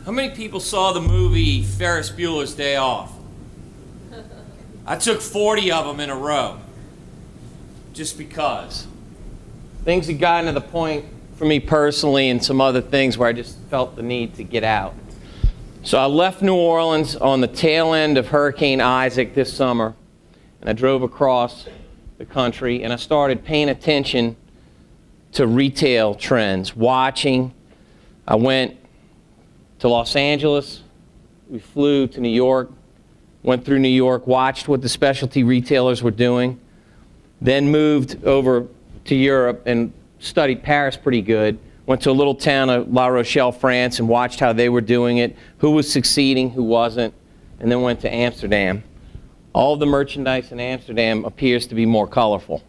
How many people saw the movie Ferris Bueller's Day Off? I took 40 of them in a row, just because. Things had gotten to the point for me personally and some other things where I just felt the need to get out. So I left New Orleans on the tail end of Hurricane Isaac this summer, and I drove across the country, and I started paying attention to retail trends, watching. I went to Los Angeles, we flew to New York, went through New York, watched what the specialty retailers were doing, then moved over to Europe and studied Paris pretty good, went to a little town of La Rochelle, France, and watched how they were doing it, who was succeeding, who wasn't, and then went to Amsterdam. All of the merchandise in Amsterdam appears to be more colorful.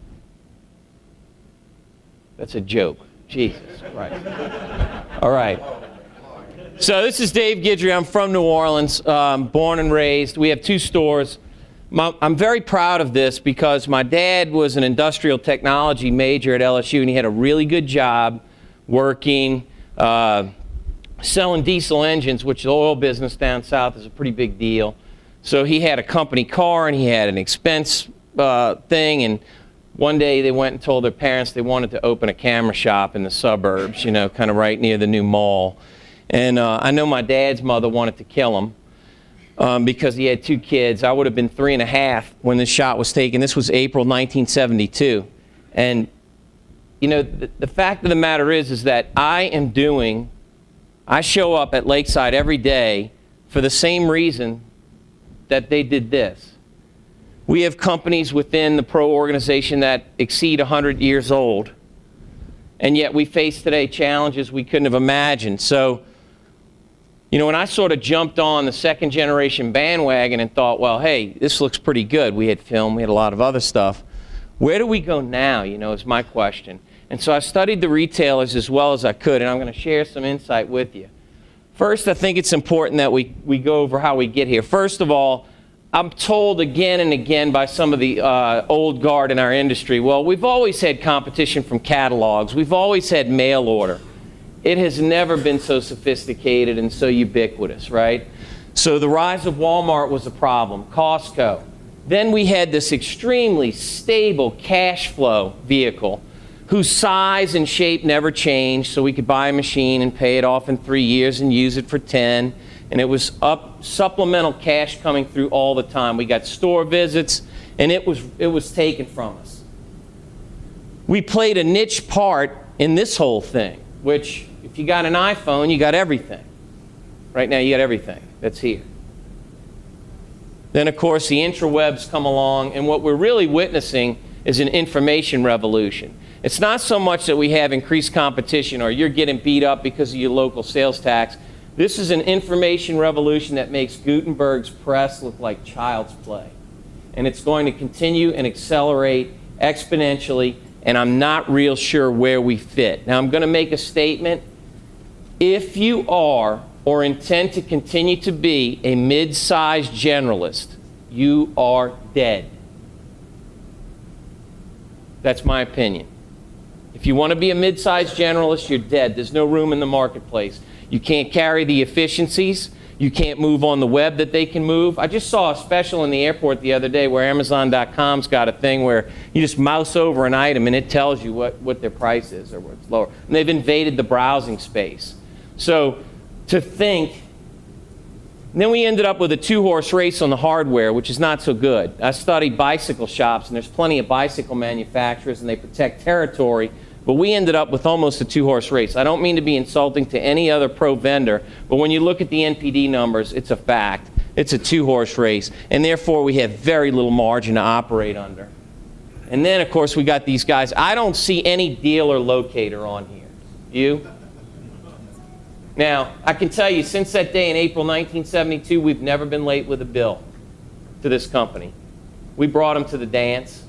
That's a joke. Jesus Christ. All right. So this is Dave Guidry. I'm from New Orleans, born and raised. We have 2 stores. I'm very proud of this because my dad was an industrial technology major at LSU, and he had a really good job working, selling diesel engines, which the oil business down south is a pretty big deal. So he had a company car, and he had an expense thing, and one day they went and told their parents they wanted to open a camera shop in the suburbs, you know, kind of right near the new mall. And I know my dad's mother wanted to kill him because he had 2 kids. I would have been 3 and a half when this shot was taken. This was April 1972. And, you know, the fact of the matter is that I show up at Lakeside every day for the same reason that they did this. We have companies within the Pro organization that exceed 100 years old, and yet we face today challenges we couldn't have imagined. So, you know, when I sort of jumped on the second generation bandwagon and thought, well, hey, this looks pretty good. We had film, we had a lot of other stuff. Where do we go now, you know, is my question. And so I studied the retailers as well as I could, and I'm going to share some insight with you. First, I think it's important that we go over how we get here. First of all, I'm told again and again by some of the old guard in our industry, well, we've always had competition from catalogs. We've always had mail order. It has never been so sophisticated and so ubiquitous, right? So the rise of Walmart was a problem, Costco. Then we had this extremely stable cash flow vehicle whose size and shape never changed, so we could buy a machine and pay it off in 3 years and use it for 10. And it was supplemental cash coming through all the time. We got store visits, and it was taken from us. We played a niche part in this whole thing, which if you got an iPhone, you got everything. Right now, you got everything that's here. Then, of course, the intrawebs come along, and what we're really witnessing is an information revolution. It's not so much that we have increased competition or you're getting beat up because of your local sales tax. This is an information revolution that makes Gutenberg's press look like child's play. And it's going to continue and accelerate exponentially, and I'm not real sure where we fit. Now, I'm going to make a statement. If you are or intend to continue to be a mid-sized generalist, you are dead. That's my opinion. If you want to be a mid-sized generalist, you're dead. There's no room in the marketplace. You can't carry the efficiencies. You can't move on the web that they can move. I just saw a special in the airport the other day where Amazon.com's got a thing where you just mouse over an item and it tells you what their price is or what's lower. And they've invaded the browsing space. So to think, and then we ended up with a 2-horse race on the hardware, which is not so good. I studied bicycle shops, and there's plenty of bicycle manufacturers, and they protect territory. But we ended up with almost a 2-horse race. I don't mean to be insulting to any other pro vendor, but when you look at the NPD numbers, it's a fact. It's a 2-horse race, and therefore we have very little margin to operate under. And then, of course, we got these guys. I don't see any dealer locator on here. You? Now, I can tell you, since that day in April 1972, we've never been late with a bill to this company. We brought them to the dance,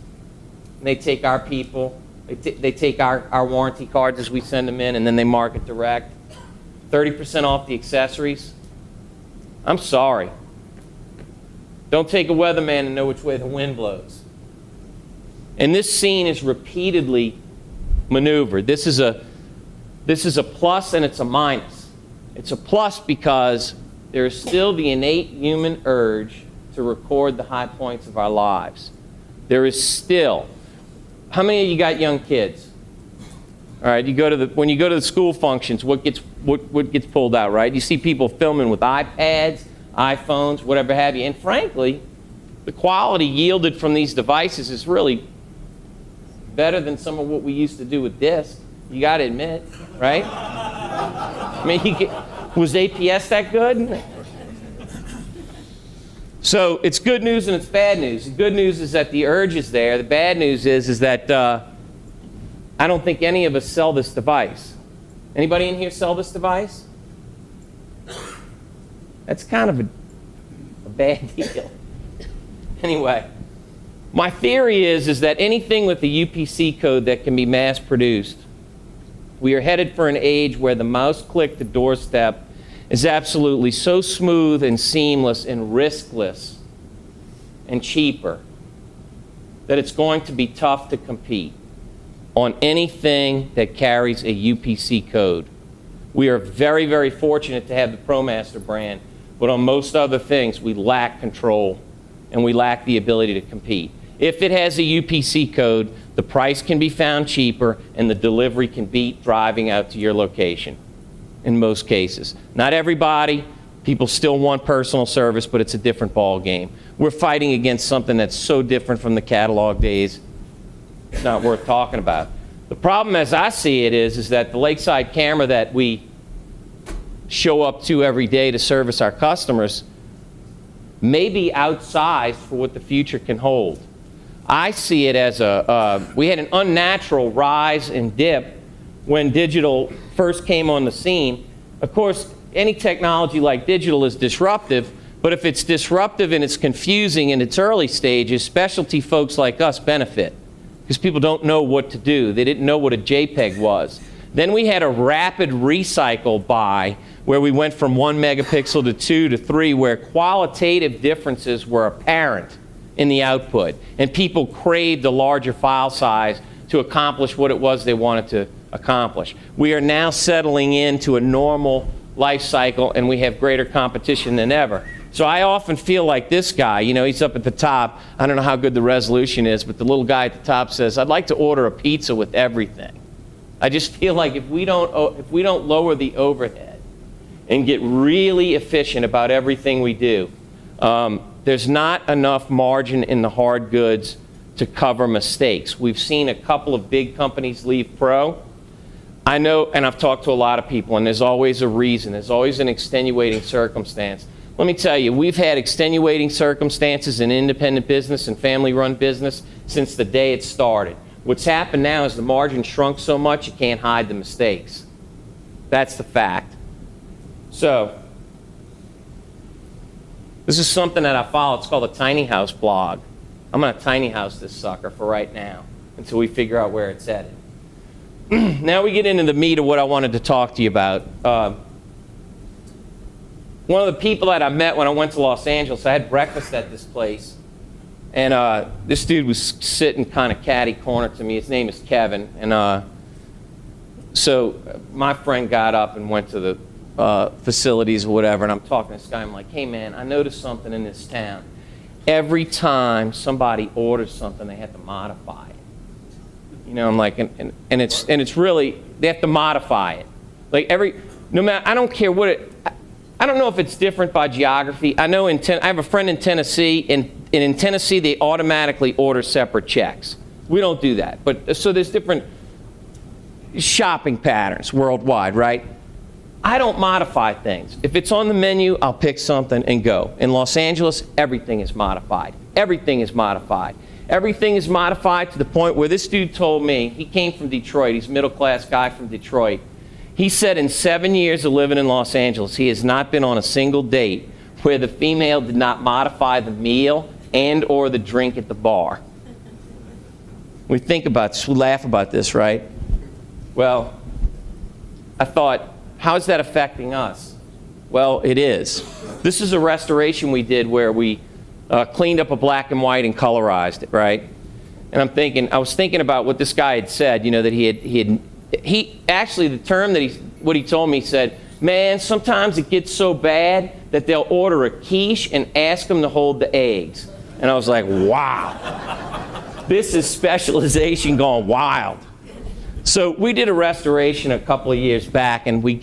and they take our people. They take our warranty cards as we send them in, and then they market direct. 30% off the accessories. I'm sorry. Don't take a weatherman and know which way the wind blows. And this scene is repeatedly maneuvered. This is a plus and it's a minus. It's a plus because there is still the innate human urge to record the high points of our lives. There is still. How many of you got young kids? All right, when you go to the school functions, what gets pulled out, right? You see people filming with iPads, iPhones, whatever have you. And frankly, the quality yielded from these devices is really better than some of what we used to do with discs. You got to admit, right? I mean, was APS that good? So it's good news and it's bad news. The good news is that the urge is there. The bad news is that I don't think any of us sell this device. Anybody in here sell this device? That's kind of a bad deal. Anyway, my theory is that anything with a UPC code that can be mass produced, we are headed for an age where the mouse click to doorstep is absolutely so smooth and seamless and riskless and cheaper that it's going to be tough to compete on anything that carries a UPC code. We are very, very fortunate to have the ProMaster brand, but on most other things we lack control and we lack the ability to compete. If it has a UPC code, the price can be found cheaper and the delivery can beat driving out to your location in most cases. Not everybody. People still want personal service, but it's a different ball game. We're fighting against something that's so different from the catalog days, it's not worth talking about. The problem as I see it is that the lakeside camera that we show up to every day to service our customers may be outsized for what the future can hold. I see it as we had an unnatural rise and dip when digital first came on the scene. Of course, any technology like digital is disruptive, but if it's disruptive and it's confusing in its early stages, specialty folks like us benefit because people don't know what to do. They didn't know what a JPEG was. Then we had a rapid recycle by where we went from 1 megapixel to 2 to 3, where qualitative differences were apparent in the output, and people craved a larger file size to accomplish what it was they wanted to accomplish. We are now settling into a normal life cycle, and we have greater competition than ever. So I often feel like this guy, you know, he's up at the top. I don't know how good the resolution is, but the little guy at the top says, "I'd like to order a pizza with everything." I just feel like if we don't lower the overhead and get really efficient about everything we do, there's not enough margin in the hard goods to cover mistakes. We've seen a couple of big companies leave Pro. I know, and I've talked to a lot of people, and there's always a reason. There's always an extenuating circumstance. Let me tell you, we've had extenuating circumstances in independent business and family-run business since the day it started. What's happened now is the margin shrunk so much you can't hide the mistakes. That's the fact. So, this is something that I follow. It's called a tiny house blog. I'm going to tiny house this sucker for right now until we figure out where it's headed. Now we get into the meat of what I wanted to talk to you about. One of the people that I met when I went to Los Angeles, I had breakfast at this place, and this dude was sitting kind of catty corner to me. His name is Kevin, and so my friend got up and went to the facilities or whatever, and I'm talking to this guy. I'm like, "Hey man, I noticed something in this town. Every time somebody orders something, they have to modify it. You know, I'm like, and it's really, they have to modify it. Like no matter, I don't care what it, I don't know if it's different by geography. I know I have a friend in Tennessee, and in Tennessee they automatically order separate checks. We don't do that. But so there's different shopping patterns worldwide, right? I don't modify things. If it's on the menu, I'll pick something and go. In Los Angeles, everything is modified. Everything is modified. Everything is modified to the point where this dude told me, he came from Detroit, he's a middle-class guy from Detroit. He said in 7 years of living in Los Angeles, he has not been on a single date where the female did not modify the meal and or the drink at the bar. We think about this, we laugh about this, right? Well, I thought, how is that affecting us? Well, it is. This is a restoration we did where we cleaned up a black and white and colorized it, right? And I was thinking about what this guy had said, you know, that he actually, the term that what he told me, he said, Man, sometimes it gets so bad that they'll order a quiche and ask them to hold the eggs. And I was like, wow, this is specialization gone wild. So we did a restoration a couple of years back, and we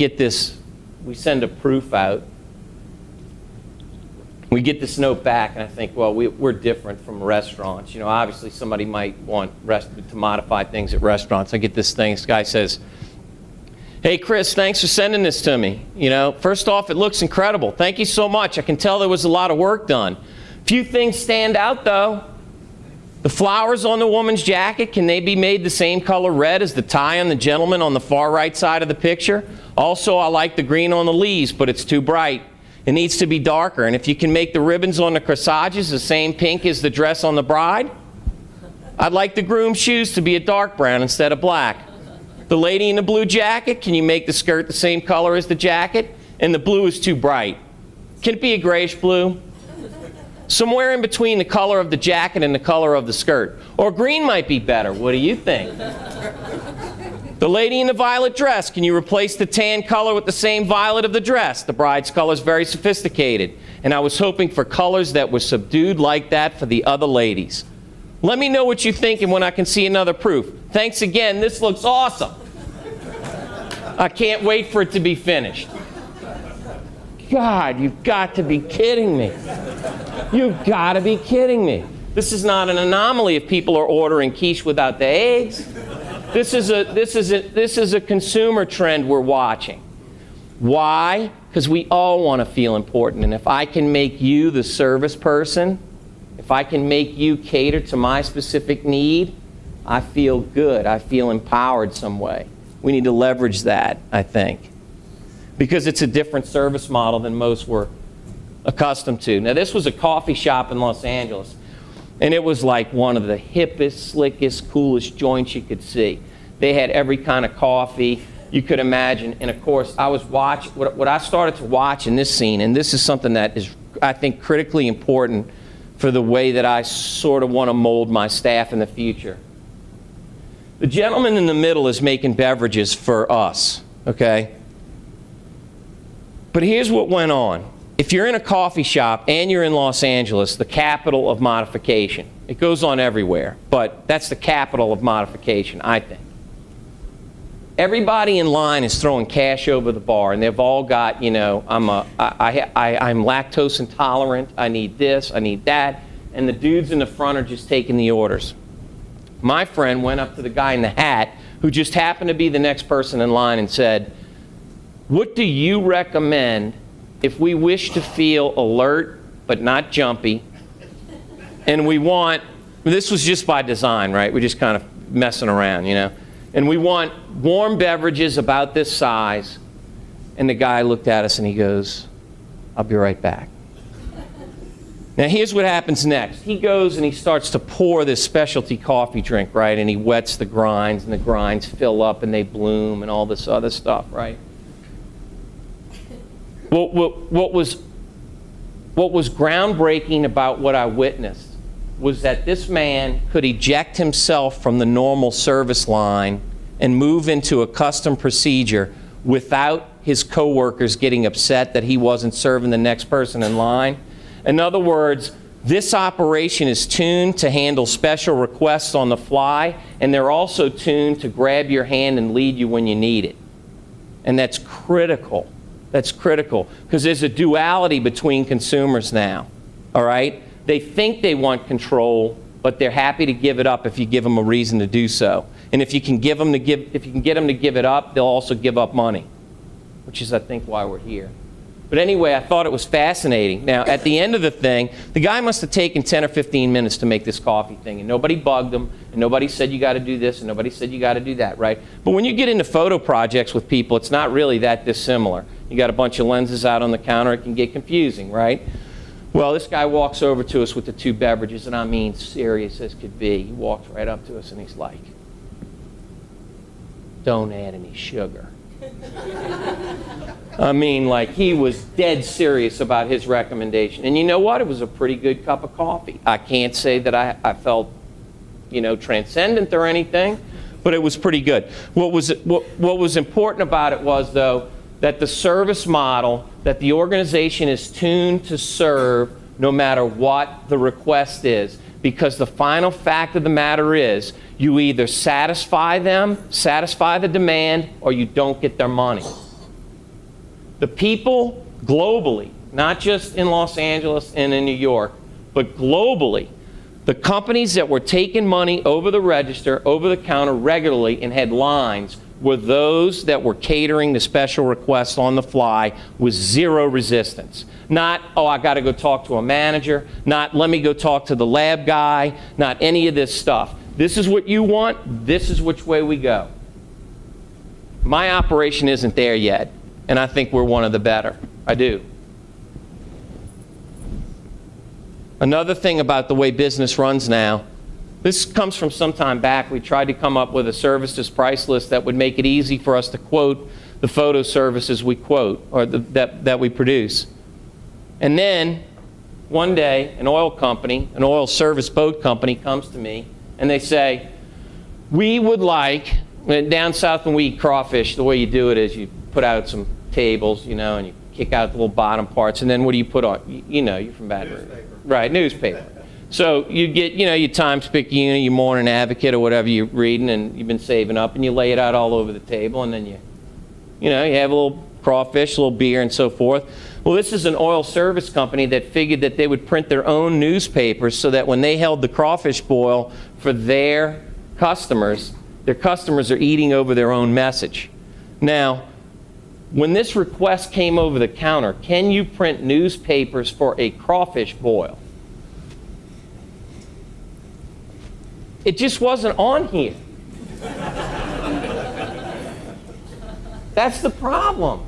send a proof out. We get this note back, and I think, well, we're different from restaurants. You know, obviously somebody might want to modify things at restaurants. I get this thing, this guy says, "Hey, Chris, thanks for sending this to me. You know, first off, it looks incredible. Thank you so much. I can tell there was a lot of work done. Few things stand out, though. The flowers on the woman's jacket, can they be made the same color red as the tie on the gentleman on the far right side of the picture? Also, I like the green on the leaves, but it's too bright. It needs to be darker. And if you can make the ribbons on the corsages the same pink as the dress on the bride, I'd like the groom's shoes to be a dark brown instead of black. The lady in the blue jacket, can you make the skirt the same color as the jacket? And the blue is too bright. Can it be a grayish blue? Somewhere in between the color of the jacket and the color of the skirt. Or green might be better. What do you think? The lady in the violet dress, can you replace the tan color with the same violet of the dress? The bride's color is very sophisticated, and I was hoping for colors that were subdued like that for the other ladies. Let me know what you think and when I can see another proof. Thanks again, this looks awesome. I can't wait for it to be finished." God, you've got to be kidding me. You've got to be kidding me. This is not an anomaly if people are ordering quiche without the eggs. This is a consumer trend we're watching. Why? Because we all want to feel important. And if I can make you the service person, if I can make you cater to my specific need, I feel good. I feel empowered some way. We need to leverage that, I think, because it's a different service model than most were accustomed to. Now, this was a coffee shop in Los Angeles, and it was like one of the hippest, slickest, coolest joints you could see. They had every kind of coffee you could imagine. And of course, I was watching, what I started to watch in this scene, and this is something that is, I think, critically important for the way that I sort of want to mold my staff in the future. The gentleman in the middle is making beverages for us, okay? But here's what went on. If you're in a coffee shop and you're in Los Angeles, the capital of modification, it goes on everywhere, but that's the capital of modification, I think. Everybody in line is throwing cash over the bar, and they've all got, you know, I'm lactose intolerant, I need this, I need that, and the dudes in the front are just taking the orders. My friend went up to the guy in the hat, who just happened to be the next person in line, and said, "What do you recommend if we wish to feel alert but not jumpy, and we want," this was just by design, right? We're just kind of messing around, you know, "and we want warm beverages about this size." And the guy looked at us and he goes, "I'll be right back." Now here's what happens next. He goes and he starts to pour this specialty coffee drink, right? And he wets the grinds, and the grinds fill up and they bloom and all this other stuff, right? What was groundbreaking about what I witnessed was that this man could eject himself from the normal service line and move into a custom procedure without his coworkers getting upset that he wasn't serving the next person in line. In other words, this operation is tuned to handle special requests on the fly, and they're also tuned to grab your hand and lead you when you need it. And that's critical. That's critical, because there's a duality between consumers now, all right? They think they want control, but they're happy to give it up if you give them a reason to do so. And if you can get them to give it up, they'll also give up money, which is, I think, why we're here. But anyway, I thought it was fascinating. Now, at the end of the thing, the guy must have taken 10 or 15 minutes to make this coffee thing, and nobody bugged him, and nobody said you got to do this, and nobody said you got to do that, right? But when you get into photo projects with people, it's not really that dissimilar. You got a bunch of lenses out on the counter, it can get confusing, right? Well, this guy walks over to us with the two beverages, and I mean serious as could be. He walks right up to us and he's like, "Don't add any sugar." I mean, like, he was dead serious about his recommendation. And you know what? It was a pretty good cup of coffee. I can't say that I felt, you know, transcendent or anything, but it was pretty good. What was important about it was, though, that the service model that the organization is tuned to serve no matter what the request is. Because the final fact of the matter is, you either satisfy them, satisfy the demand, or you don't get their money. The people globally, not just in Los Angeles and in New York, but globally, the companies that were taking money over the register, over the counter regularly and had lines were those that were catering to special requests on the fly with zero resistance. Not, oh, I got to go talk to a manager. Not, let me go talk to the lab guy. Not any of this stuff. This is what you want. This is which way we go. My operation isn't there yet, and I think we're one of the better. I do. Another thing about the way business runs now, this comes from some time back. We tried to come up with a services price list that would make it easy for us to quote the photo services we quote, or that we produce. And then, one day, an oil company, an oil service boat company comes to me, and they say, we would like, down south when we eat crawfish, the way you do it is you put out some tables, you know, and you kick out the little bottom parts, and then what do you put on? You know, you're from Baton Rouge. Right, newspaper. So you get, you know, your Times-Picayune, your Morning Advocate, or whatever you're reading, and you've been saving up, and you lay it out all over the table, and then you have a little crawfish, a little beer, and so forth. Well, this is an oil service company that figured that they would print their own newspapers so that when they held the crawfish boil for their customers are eating over their own message. Now, when this request came over the counter, can you print newspapers for a crawfish boil? It just wasn't on here. That's the problem.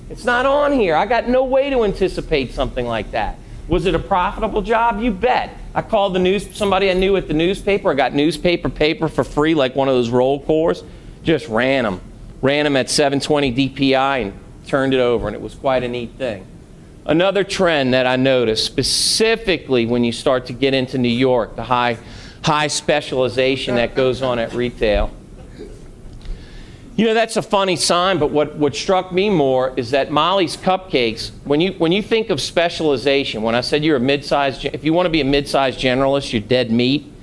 It's not on here. I got no way to anticipate something like that. Was it a profitable job? You bet. I called somebody I knew at the newspaper. I got newspaper paper for free, like one of those roll cores. Just ran them. Ran them at 720 DPI and turned it over, and it was quite a neat thing. Another trend that I noticed, specifically when you start to get into New York, the high specialization that goes on at retail. You know, that's a funny sign, but what struck me more is that Molly's Cupcakes, when you think of specialization, when I said you're a mid-sized, if you want to be a mid-sized generalist, you're dead meat.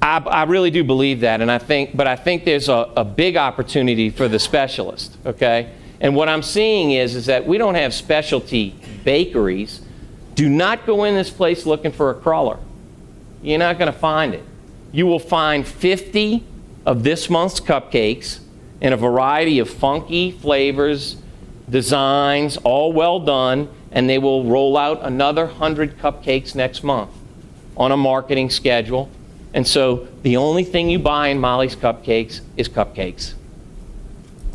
I really do believe that, and I think there's a big opportunity for the specialist, okay? And what I'm seeing is that we don't have specialty bakeries. Do not go in this place looking for a cruller. You're not going to find it. You will find 50 of this month's cupcakes in a variety of funky flavors, designs, all well done, and they will roll out another 100 cupcakes next month on a marketing schedule. And so the only thing you buy in Molly's Cupcakes is cupcakes.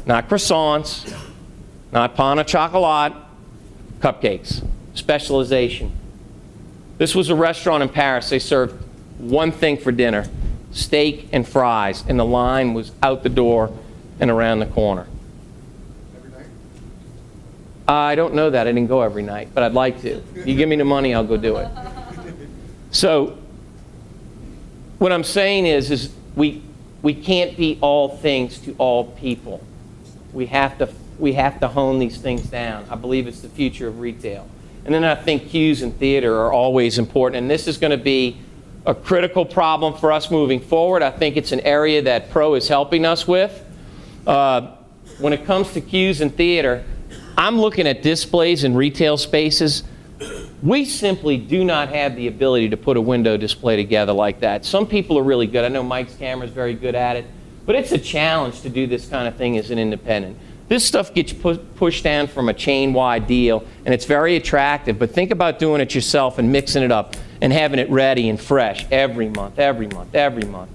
Not croissants, not pain au chocolat, cupcakes. Specialization. This was a restaurant in Paris. They served one thing for dinner, steak and fries, and the line was out the door and around the corner. Every night? I don't know that. I didn't go every night, but I'd like to. You give me the money, I'll go do it. So what I'm saying is we can't be all things to all people. We have to hone these things down. I believe it's the future of retail. And then I think cues and theater are always important, and this is going to be a critical problem for us moving forward. I think it's an area that Pro is helping us with. When it comes to cues and theater, I'm looking at displays in retail spaces. We simply do not have the ability to put a window display together like that. Some people are really good. I know Mike's camera is very good at it, but it's a challenge to do this kind of thing as an independent. This stuff gets pushed down from a chain-wide deal, and it's very attractive, but think about doing it yourself and mixing it up and having it ready and fresh every month, every month, every month.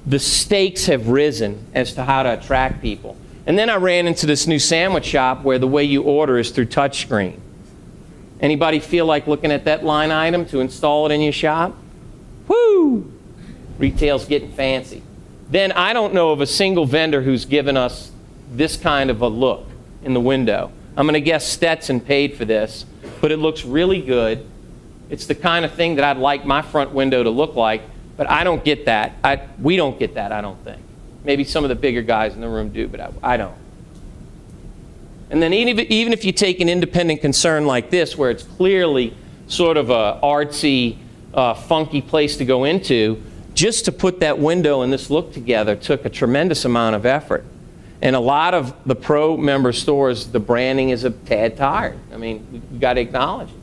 The stakes have risen as to how to attract people. And then I ran into this new sandwich shop where the way you order is through touchscreen. Anybody feel like looking at that line item to install it in your shop? Woo! Retail's getting fancy. Then I don't know of a single vendor who's given us this kind of a look in the window. I'm going to guess Stetson paid for this, but it looks really good. It's the kind of thing that I'd like my front window to look like, but I don't get that. We don't get that, I don't think. Maybe some of the bigger guys in the room do, but I don't. And then even if you take an independent concern like this, where it's clearly sort of a artsy, funky place to go into, just to put that window and this look together took a tremendous amount of effort. And a lot of the pro member stores, the branding is a tad tired. I mean, we've got to acknowledge it.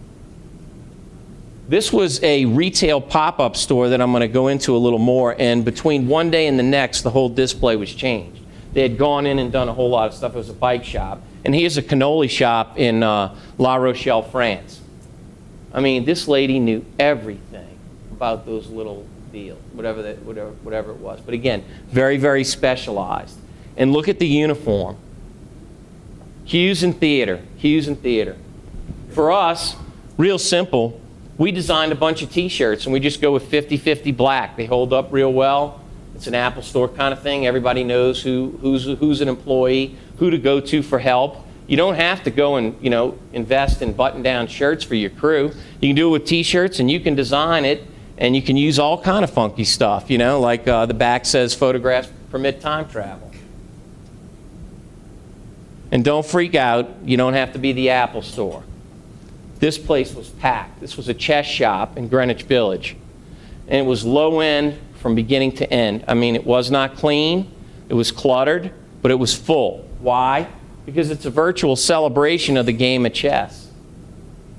This was a retail pop-up store that I'm going to go into a little more, and between one day and the next, the whole display was changed. They had gone in and done a whole lot of stuff. It was a bike shop. And here's a cannoli shop in La Rochelle, France. I mean, this lady knew everything about those little deals, whatever it was. But again, very, very specialized. And look at the uniform. Hughes and Theater, Hughes and Theater. For us, real simple, we designed a bunch of t-shirts and we just go with 50-50 black. They hold up real well. It's an Apple Store kind of thing. Everybody knows who's an employee, who to go to for help. You don't have to go and invest in button-down shirts for your crew. You can do it with t-shirts, and you can design it, and you can use all kind of funky stuff, like the back says photographs permit time travel. And don't freak out, you don't have to be the Apple Store. This place was packed. This was a chess shop in Greenwich Village. And it was low end from beginning to end. I mean, it was not clean, it was cluttered, but it was full. Why? Because it's a virtual celebration of the game of chess.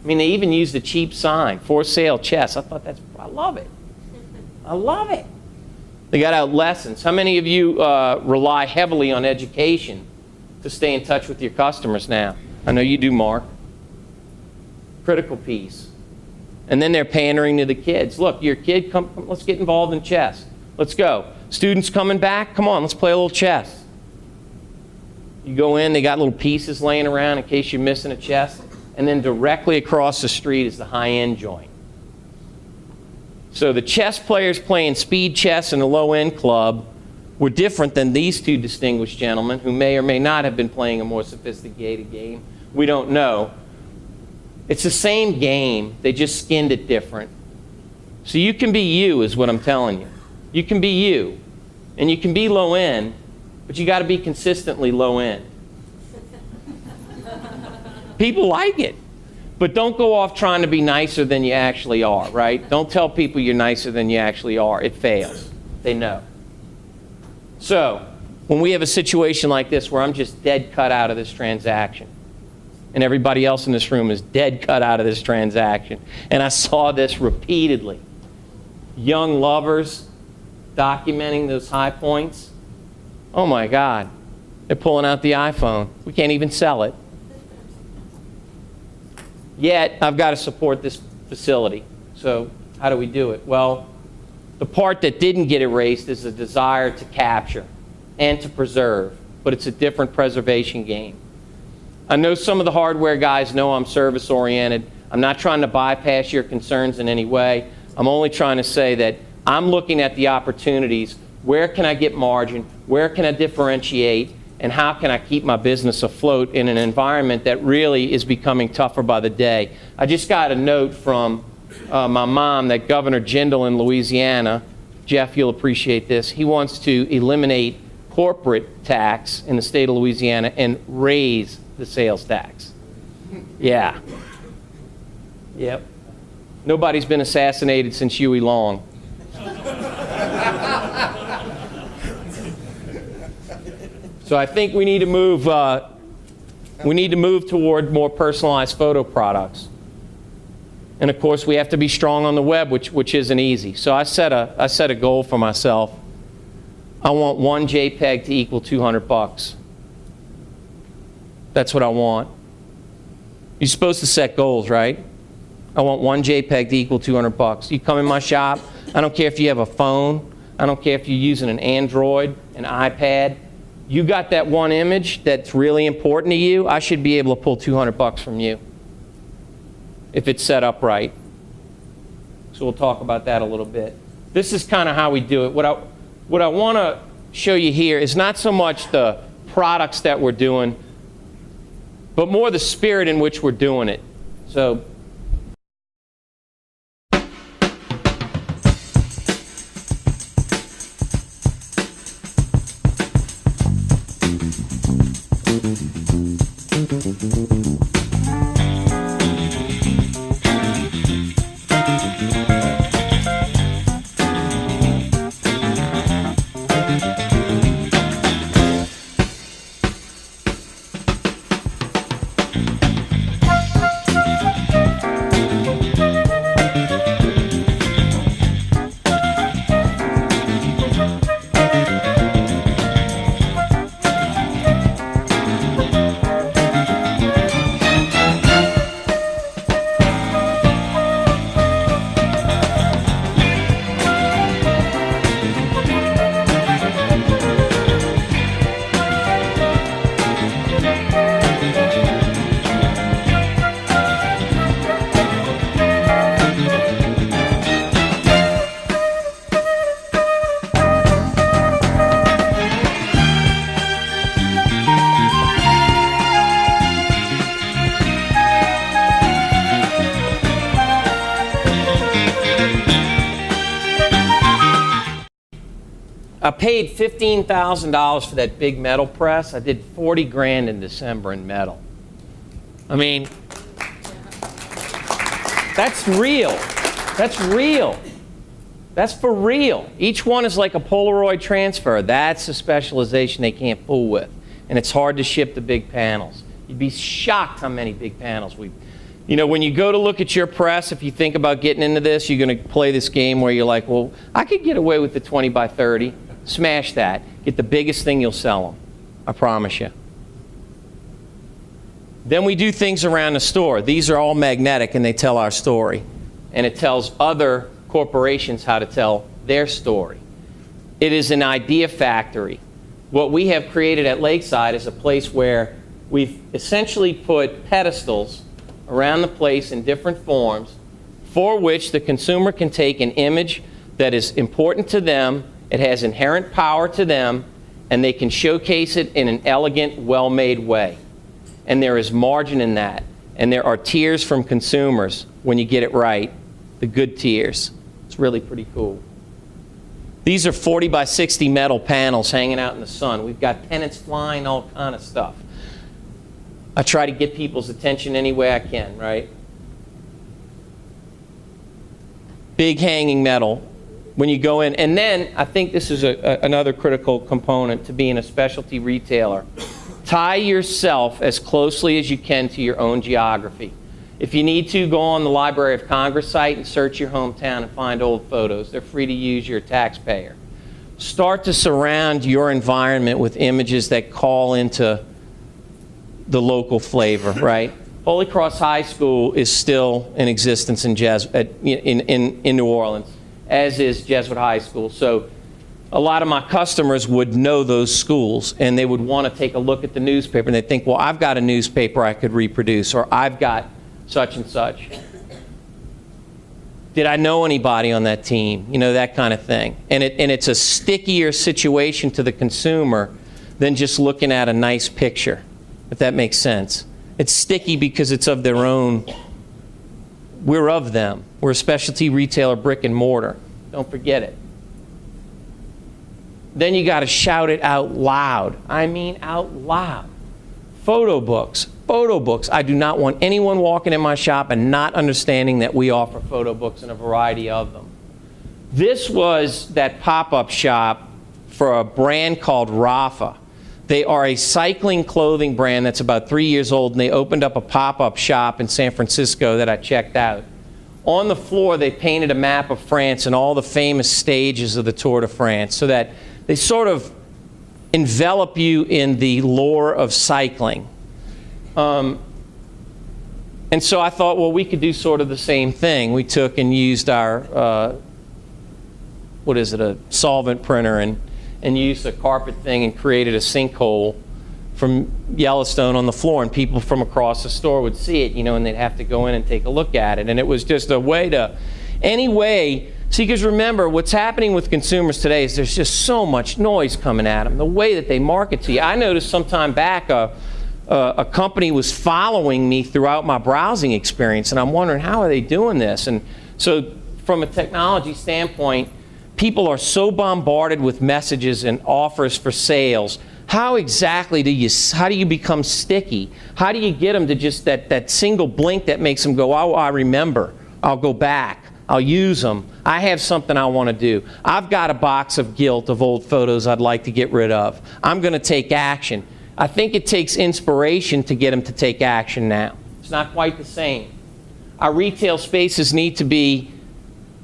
I mean, they even used a cheap sign, for sale chess. I love it. I love it. They got out lessons. How many of you rely heavily on education to stay in touch with your customers now? I know you do, Mark. Critical piece. And then they're pandering to the kids. Look, your kid, come, let's get involved in chess. Let's go. Students coming back, come on, let's play a little chess. You go in, they got little pieces laying around in case you're missing a chess. And then directly across the street is the high-end joint. So the chess players playing speed chess in the low-end club were different than these two distinguished gentlemen who may or may not have been playing a more sophisticated game. We don't know. It's the same game, they just skinned it different. So you can be you, is what I'm telling you. You can be you. And you can be low end, but you got to be consistently low end. People like it. But don't go off trying to be nicer than you actually are, right? Don't tell people you're nicer than you actually are. It fails. They know. So, when we have a situation like this where I'm just dead cut out of this transaction, and everybody else in this room is dead cut out of this transaction, and I saw this repeatedly. Young lovers documenting those high points. Oh my God, they're pulling out the iPhone. We can't even sell it. Yet, I've got to support this facility. So, how do we do it? Well, the part that didn't get erased is the desire to capture and to preserve, but it's a different preservation game. I know some of the hardware guys know I'm service-oriented. I'm not trying to bypass your concerns in any way. I'm only trying to say that I'm looking at the opportunities. Where can I get margin? Where can I differentiate? And how can I keep my business afloat in an environment that really is becoming tougher by the day? I just got a note from my mom that Governor Jindal in Louisiana, Jeff, you'll appreciate this, he wants to eliminate corporate tax in the state of Louisiana and raise the sales tax. Yeah. Yep. Nobody's been assassinated since Huey Long. So I think we need to move. Toward more personalized photo products. And of course, we have to be strong on the web, which isn't easy. So I set a goal for myself. I want one JPEG to equal $200. That's what I want. You're supposed to set goals, right? I want one JPEG to equal $200. You come in my shop, I don't care if you have a phone, I don't care if you're using an Android, an iPad. You got that one image that's really important to you, I should be able to pull $200 from you if it's set up right. So we'll talk about that a little bit. This is kind of how we do it. What I want to show you here is not so much the products that we're doing, but more the spirit in which we're doing it. So I paid $15,000 for that big metal press. I did 40 grand in December in metal. I mean, that's real. That's real. That's for real. Each one is like a Polaroid transfer. That's a specialization they can't fool with. And it's hard to ship the big panels. You'd be shocked how many big panels we've... You know, when you go to look at your press, if you think about getting into this, you're going to play this game where you're like, well, I could get away with the 20 by 30. Smash that. Get the biggest thing, you'll sell them. I promise you. Then we do things around the store. These are all magnetic, and they tell our story. And it tells other corporations how to tell their story. It is an idea factory. What we have created at Lakeside is a place where we've essentially put pedestals around the place in different forms for which the consumer can take an image that is important to them, it has inherent power to them, and they can showcase it in an elegant, well-made way. And there is margin in that. And there are tiers from consumers when you get it right, the good tiers. It's really pretty cool. These are 40 by 60 metal panels hanging out in the sun. We've got pennants flying, all kind of stuff. I try to get people's attention any way I can, right? Big hanging metal when you go in. And then I think this is another critical component to being a specialty retailer. Tie yourself as closely as you can to your own geography. If you need to, go on the Library of Congress site and search your hometown and find old photos. They're free to use, you're a taxpayer. Start to surround your environment with images that call into the local flavor, right? Holy Cross High School is still in existence in New Orleans, as is Jesuit High School. So a lot of my customers would know those schools, and they would want to take a look at the newspaper, and they think, well, I've got a newspaper I could reproduce, or I've got such and such. Did I know anybody on that team? You know, that kind of thing. And it's a stickier situation to the consumer than just looking at a nice picture, if that makes sense. It's sticky because it's of their own. We're of them. We're a specialty retailer, brick and mortar. Don't forget it. Then you got to shout it out loud. I mean out loud. Photo books. Photo books. I do not want anyone walking in my shop and not understanding that we offer photo books and a variety of them. This was that pop-up shop for a brand called Rafa. They are a cycling clothing brand that's about 3 years old, and they opened up a pop-up shop in San Francisco that I checked out. On the floor, they painted a map of France and all the famous stages of the Tour de France so that they sort of envelop you in the lore of cycling. And so I thought, well, we could do sort of the same thing. We took and used our, a solvent printer and used a carpet thing and created a sinkhole from Yellowstone on the floor, and people from across the store would see it, you know, and they'd have to go in and take a look at it. And it was just a way to, see, because remember, what's happening with consumers today is there's just so much noise coming at them, the way that they market to you. I noticed some time back a company was following me throughout my browsing experience, and I'm wondering, how are they doing this? And so from a technology standpoint, people are so bombarded with messages and offers for sales. How exactly how do you become sticky? How do you get them to just that single blink that makes them go, oh, I remember, I'll go back, I'll use them, I have something I want to do. I've got a box of guilt of old photos I'd like to get rid of. I'm going to take action. I think it takes inspiration to get them to take action now. It's not quite the same. Our retail spaces need to be,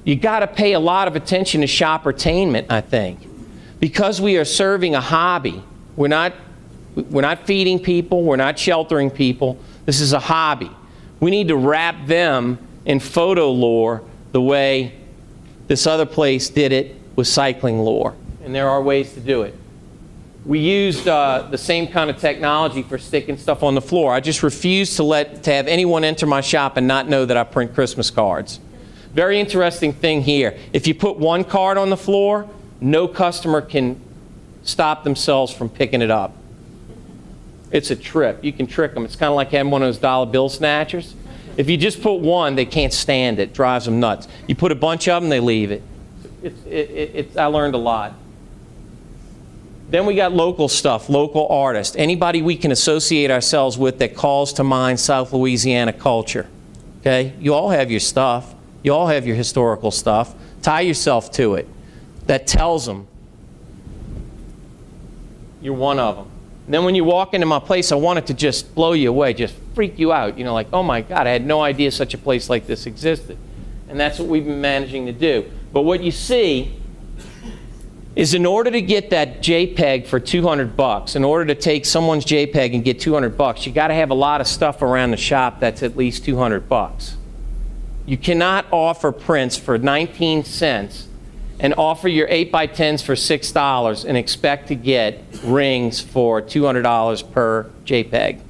you got to pay a lot of attention to shoppertainment, I think. Because we are serving a hobby. We're not feeding people, we're not sheltering people. This is a hobby. We need to wrap them in photo lore the way this other place did it with cycling lore. And there are ways to do it. We used the same kind of technology for sticking stuff on the floor. I just refuse to have anyone enter my shop and not know that I print Christmas cards. Very interesting thing here. If you put one card on the floor, no customer can stop themselves from picking it up. It's a trip. You can trick them. It's kind of like having one of those dollar bill snatchers. If you just put one, they can't stand it. It drives them nuts. You put a bunch of them, they leave it. I learned a lot. Then we got local stuff, local artists. Anybody we can associate ourselves with that calls to mind South Louisiana culture. Okay? You all have your stuff. You all have your historical stuff. Tie yourself to it. That tells them you're one of them. And then when you walk into my place, I want it to just blow you away, just freak you out. You know, like, oh my God, I had no idea such a place like this existed. And that's what we've been managing to do. But what you see is in order to get that JPEG for 200 bucks, in order to take someone's JPEG and get 200 bucks, you got to have a lot of stuff around the shop that's at least 200 bucks. You cannot offer prints for 19 cents and offer your 8x10s for $6 and expect to get rings for $200 per JPEG.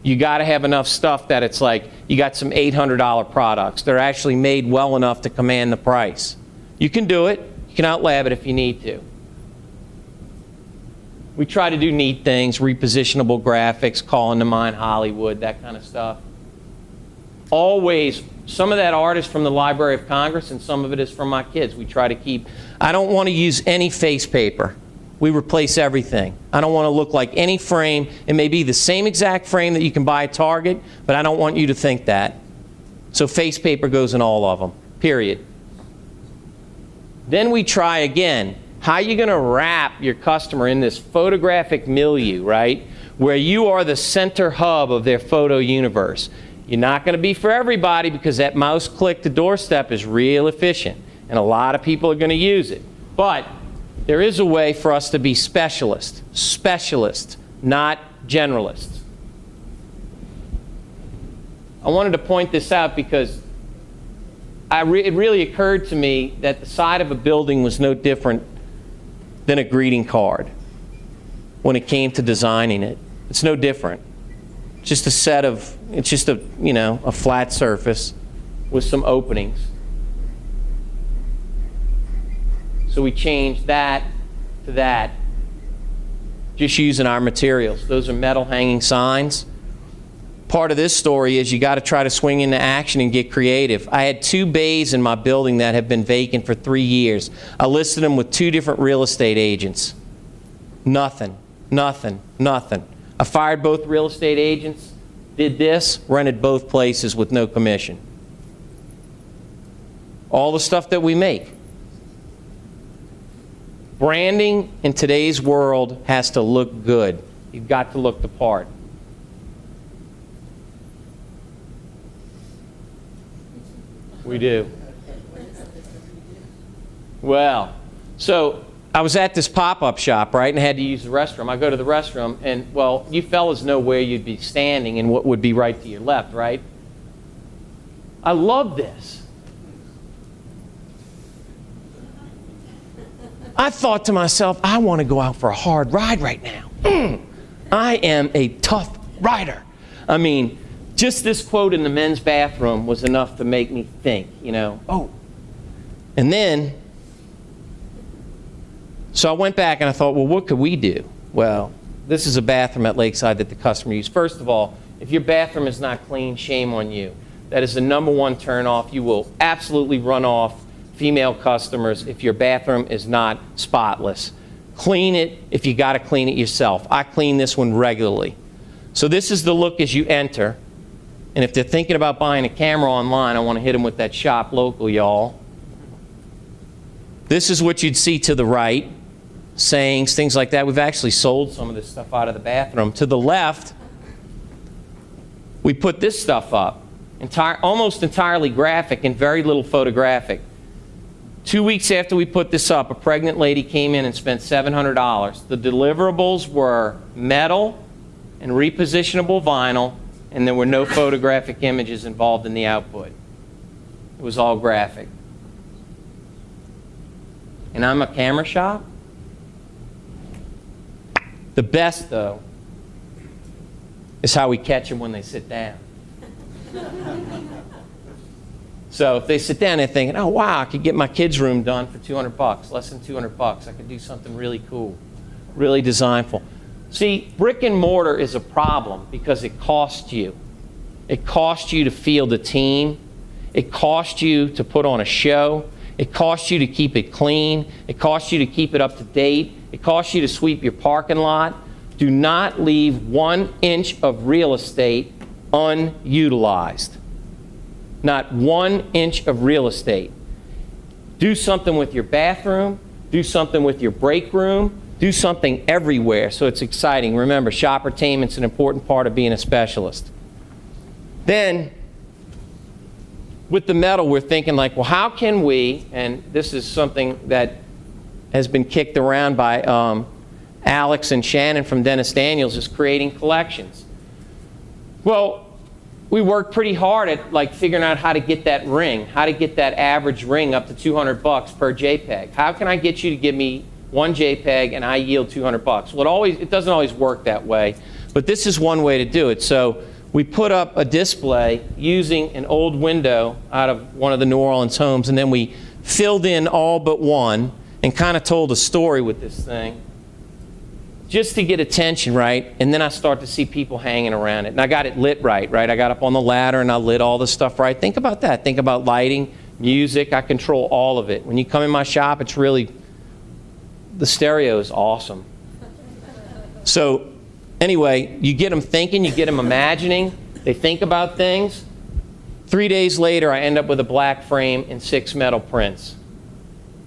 You got to have enough stuff that it's like you got some $800 products. They're actually made well enough to command the price. You can do it. You can outlab it if you need to. We try to do neat things, repositionable graphics, calling to mind Hollywood, that kind of stuff. Always, some of that art is from the Library of Congress and some of it is from my kids. We try to keep, I don't want to use any face paper. We replace everything. I don't want to look like any frame. It may be the same exact frame that you can buy at Target, but I don't want you to think that. So face paper goes in all of them, period. Then we try again. How are you going to wrap your customer in this photographic milieu, right? Where you are the center hub of their photo universe. You're not going to be for everybody because that mouse click to doorstep is real efficient. And a lot of people are going to use it. But there is a way for us to be specialists, not generalists. I wanted to point this out because it really occurred to me that the side of a building was no different than a greeting card when it came to designing it. It's no different. It's just a set of, it's just a, you know, a flat surface with some openings. So we changed that to that, just using our materials. Those are metal hanging signs. Part of this story is you got to try to swing into action and get creative. I had 2 bays in my building that have been vacant for 3 years. I listed them with 2 different real estate agents. Nothing, nothing, nothing. I fired both real estate agents, did this, rented both places with no commission. All the stuff that we make. Branding in today's world has to look good. You've got to look the part. We do. Well, so I was at this pop-up shop, right, and had to use the restroom. I go to the restroom, and, well, you fellas know where you'd be standing and what would be right to your left, right? I love this. I thought to myself, I want to go out for a hard ride right now. I am a tough rider. I mean, just this quote in the men's bathroom was enough to make me think, you know, oh. And then, so I went back and I thought, well, what could we do? Well, this is a bathroom at Lakeside that the customer used. First of all, if your bathroom is not clean, shame on you. That is the #1 turn off. You will absolutely run off female customers if your bathroom is not spotless. Clean it if you got to clean it yourself. I clean this one regularly. So this is the look as you enter. And if they're thinking about buying a camera online, I want to hit them with that shop local, y'all. This is what you'd see to the right. Sayings, things like that. We've actually sold some of this stuff out of the bathroom. To the left, we put this stuff up. Almost entirely graphic and very little photographic. 2 weeks after we put this up, a pregnant lady came in and spent $700. The deliverables were metal and repositionable vinyl, and there were no photographic images involved in the output. It was all graphic. And I'm a camera shop. The best, though, is how we catch them when they sit down. So if they sit down, they're thinking, oh, wow, I could get my kids' room done for 200 bucks, less than 200 bucks. I could do something really cool, really designful. See, brick and mortar is a problem because it costs you. It costs you to field a team. It costs you to put on a show. It costs you to keep it clean. It costs you to keep it up to date. It costs you to sweep your parking lot. Do not leave 1 inch of real estate unutilized. Not 1 inch of real estate. Do something with your bathroom. Do something with your break room. Do something everywhere so it's exciting. Remember, shoppertainment's an important part of being a specialist. Then, with the metal, we're thinking like, well, how can we, and this is something that has been kicked around by Alex and Shannon from Dennis Daniels, is creating collections. Well, we worked pretty hard at like figuring out how to get that ring, how to get that average ring up to $200 per JPEG. How can I get you to give me 1 JPEG and I yield $200? Well, it doesn't always work that way, but this is one way to do it. So we put up a display using an old window out of one of the New Orleans homes, and then we filled in all but one and kind of told a story with this thing just to get attention, right? And then I start to see people hanging around it. And I got it lit right? I got up on the ladder and I lit all the stuff right. Think about that. Think about lighting, music. I control all of it. When you come in my shop, it's really, the stereo is awesome. So anyway, you get them thinking, you get them imagining. They think about things. 3 days later, I end up with a black frame and 6 metal prints.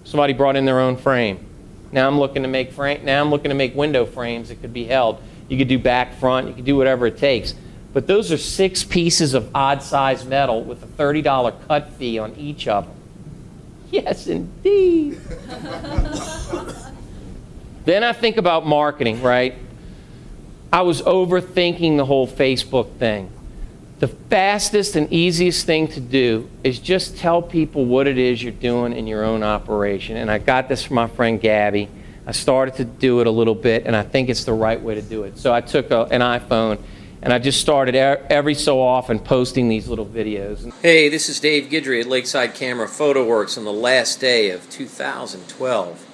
Somebody brought in their own frame. Now I'm looking to make window frames that could be held. You could do back, front, you could do whatever it takes. But those are 6 pieces of odd-sized metal with a $30 cut fee on each of them. Yes, indeed. Then I think about marketing, right? I was overthinking the whole Facebook thing. The fastest and easiest thing to do is just tell people what it is you're doing in your own operation. And I got this from my friend Gabby. I started to do it a little bit, and I think it's the right way to do it. So I took an iPhone, and I just started every so often posting these little videos. Hey, this is Dave Guidry at Lakeside Camera Photo Works on the last day of 2012.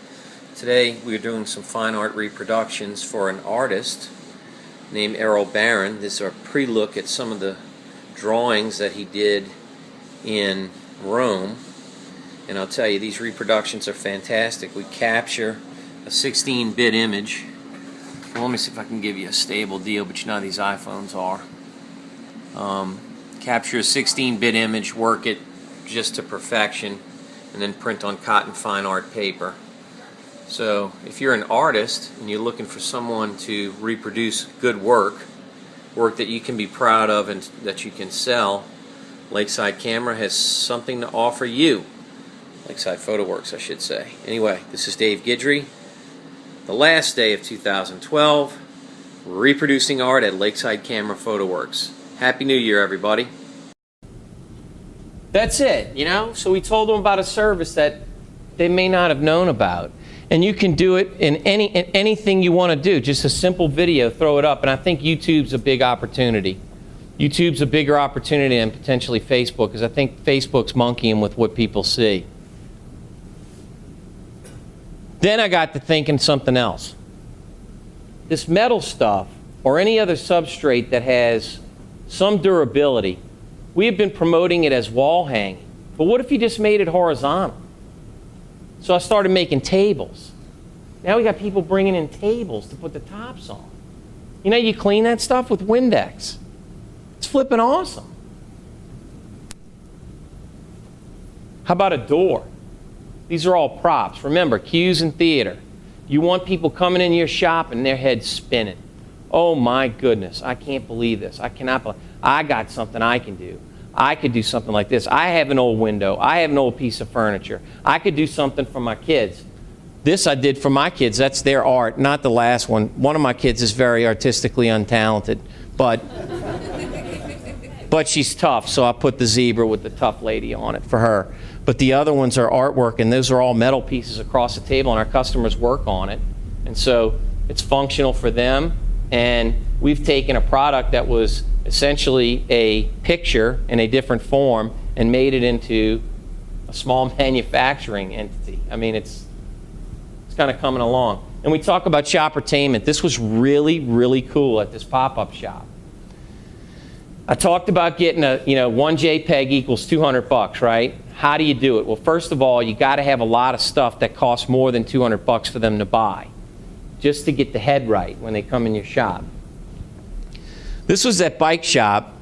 Today we're doing some fine art reproductions for an artist named Errol Barron. This is a pre-look at some of the drawings that he did in Rome, and I'll tell you, these reproductions are fantastic. We capture a 16-bit image. Well, let me see if I can give you a stable deal, but you know how these iPhones are. Capture a 16-bit image, work it just to perfection, and then print on cotton fine art paper. So if you're an artist and you're looking for someone to reproduce good work that you can be proud of and that you can sell, Lakeside Camera has something to offer you. Lakeside Photo Works, I should say. Anyway, this is Dave Guidry. The last day of 2012, reproducing art at Lakeside Camera Photo Works. Happy New Year, everybody. That's it, you know? So we told them about a service that they may not have known about. And you can do it in anything you want to do. Just a simple video, throw it up. And I think YouTube's a big opportunity. YouTube's a bigger opportunity than potentially Facebook, because I think Facebook's monkeying with what people see. Then I got to thinking something else. This metal stuff, or any other substrate that has some durability, we have been promoting it as wall hanging. But what if you just made it horizontal? So I started making tables. Now we got people bringing in tables to put the tops on. You know, you clean that stuff with Windex. It's flipping awesome. How about a door? These are all props. Remember, cues in theater. You want people coming in your shop and their heads spinning. Oh my goodness, I can't believe this. I cannot believe, I got something I can do. I could do something like this. I have an old window. I have an old piece of furniture. I could do something for my kids. This I did for my kids. That's their art, not the last one. One of my kids is very artistically untalented, but she's tough, so I put the zebra with the tough lady on it for her. But the other ones are artwork, and those are all metal pieces across the table, and our customers work on it. And so it's functional for them, and we've taken a product that was essentially a picture in a different form and made it into a small manufacturing entity. I mean, it's kind of coming along. And we talk about shoppertainment. This was really, really cool at this pop-up shop. I talked about getting a, 1 JPEG equals $200, right? How do you do it? Well, first of all, you got to have a lot of stuff that costs more than $200 for them to buy. just to get the head right when they come in your shop. This was that bike shop,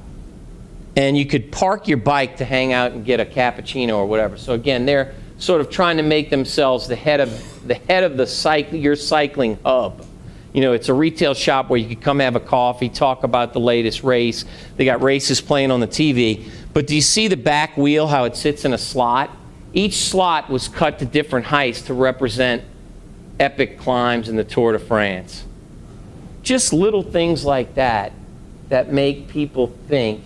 and you could park your bike to hang out and get a cappuccino or whatever. So again, they're sort of trying to make themselves the head of your cycling hub. You know, it's a retail shop where you could come have a coffee, talk about the latest race. They got races playing on the TV. But do you see the back wheel, how it sits in a slot? Each slot was cut to different heights to represent epic climbs in the Tour de France. Just little things like that that make people think,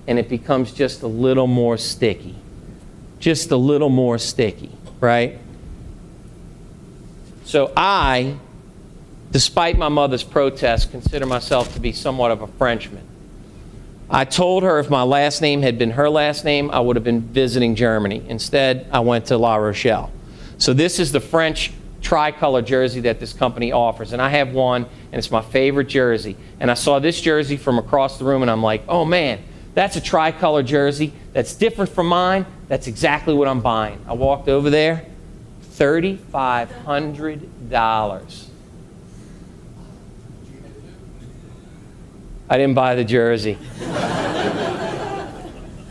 and it becomes just a little more sticky. Just a little more sticky, right? So I, despite my mother's protest, consider myself to be somewhat of a Frenchman. I told her if my last name had been her last name, I would have been visiting Germany. Instead, I went to La Rochelle. So this is the French tricolor jersey that this company offers. And I have one, and it's my favorite jersey. And I saw this jersey from across the room, and I'm like, oh man, that's a tricolor jersey. That's different from mine. That's exactly what I'm buying. I walked over there, $3,500. I didn't buy the jersey.